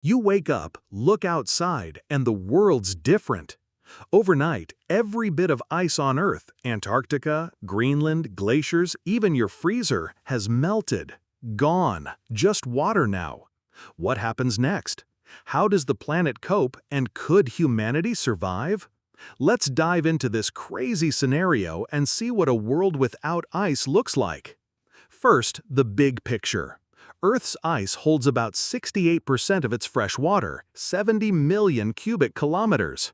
You wake up, look outside, and the world's different. Overnight, every bit of ice on Earth, Antarctica, Greenland, glaciers, even your freezer, has melted. Gone. Just water now. What happens next? How does the planet cope, and could humanity survive? Let's dive into this crazy scenario and see what a world without ice looks like. First, the big picture. Earth's ice holds about 68% of its fresh water, 70 million cubic kilometers.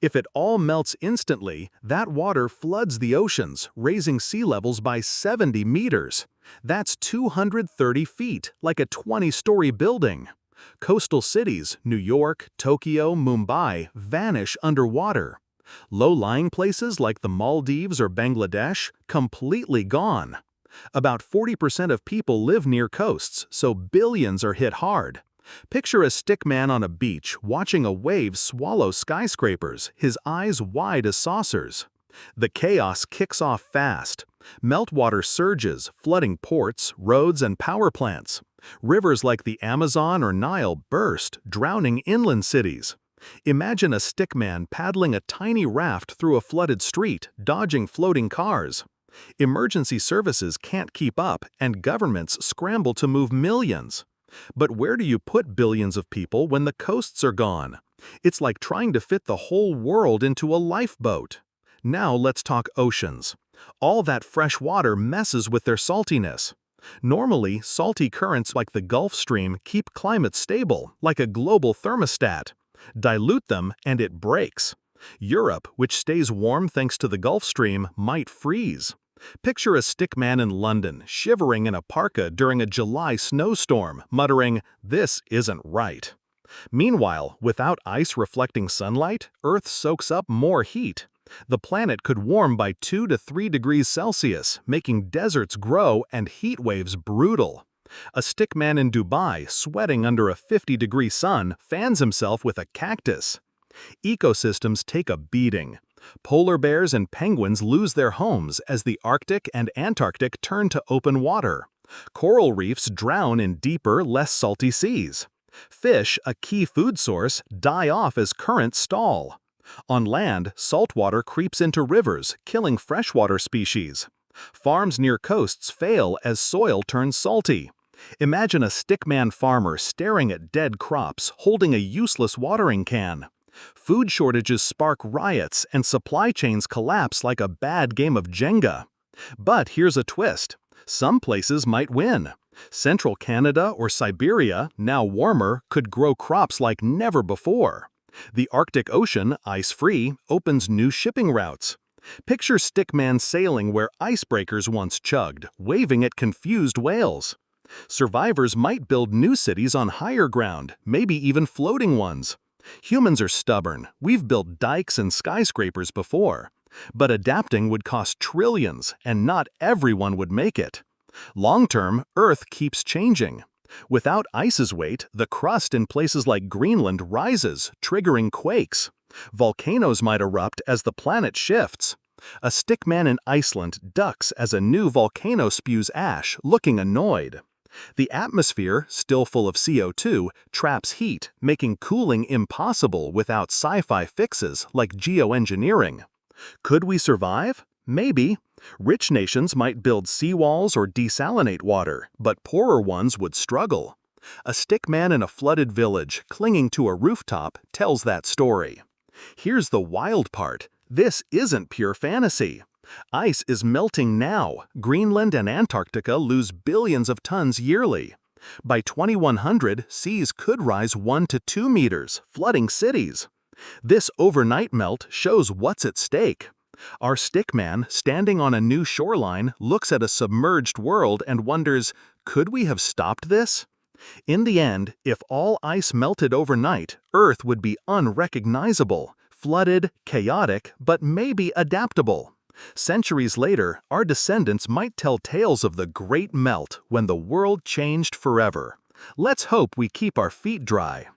If it all melts instantly, that water floods the oceans, raising sea levels by 70 meters. That's 230 feet, like a 20-story building. Coastal cities, New York, Tokyo, Mumbai, vanish underwater. Low-lying places like the Maldives or Bangladesh, completely gone. About 40% of people live near coasts, so billions are hit hard. Picture a stickman on a beach watching a wave swallow skyscrapers, his eyes wide as saucers. The chaos kicks off fast. Meltwater surges, flooding ports, roads, and power plants. Rivers like the Amazon or Nile burst, drowning inland cities. Imagine a stickman paddling a tiny raft through a flooded street, dodging floating cars. Emergency services can't keep up, and governments scramble to move millions. But where do you put billions of people when the coasts are gone? It's like trying to fit the whole world into a lifeboat. Now let's talk oceans. All that fresh water messes with their saltiness. Normally, salty currents like the Gulf Stream keep climate stable, like a global thermostat. Dilute them and it breaks. Europe, which stays warm thanks to the Gulf Stream, might freeze. Picture a stickman in London shivering in a parka during a July snowstorm, muttering, "This isn't right." Meanwhile, without ice reflecting sunlight, Earth soaks up more heat. The planet could warm by 2 to 3 degrees Celsius, making deserts grow and heat waves brutal. A stickman in Dubai, sweating under a 50-degree sun, fans himself with a cactus. Ecosystems take a beating. Polar bears and penguins lose their homes as the Arctic and Antarctic turn to open water. Coral reefs drown in deeper, less salty seas. Fish, a key food source, die off as currents stall. On land, saltwater creeps into rivers, killing freshwater species. Farms near coasts fail as soil turns salty. Imagine a stickman farmer staring at dead crops, holding a useless watering can. Food shortages spark riots and supply chains collapse like a bad game of Jenga. But here's a twist. Some places might win. Central Canada or Siberia, now warmer, could grow crops like never before. The Arctic Ocean, ice-free, opens new shipping routes. Picture stickman sailing where icebreakers once chugged, waving at confused whales. Survivors might build new cities on higher ground, maybe even floating ones. Humans are stubborn. We've built dikes and skyscrapers before. But adapting would cost trillions, and not everyone would make it. Long-term, Earth keeps changing. Without ice's weight, the crust in places like Greenland rises, triggering quakes. Volcanoes might erupt as the planet shifts. A stickman in Iceland ducks as a new volcano spews ash, looking annoyed. The atmosphere, still full of CO2, traps heat, making cooling impossible without sci-fi fixes like geoengineering. Could we survive? Maybe. Rich nations might build seawalls or desalinate water, but poorer ones would struggle. A stickman in a flooded village, clinging to a rooftop, tells that story. Here's the wild part. This isn't pure fantasy. Ice is melting now. Greenland and Antarctica lose billions of tons yearly. By 2100, seas could rise 1 to 2 meters, flooding cities. This overnight melt shows what's at stake. Our stickman, standing on a new shoreline, looks at a submerged world and wonders, could we have stopped this? In the end, if all ice melted overnight, Earth would be unrecognizable, flooded, chaotic, but maybe adaptable. Centuries later, our descendants might tell tales of the Great Melt when the world changed forever. Let's hope we keep our feet dry.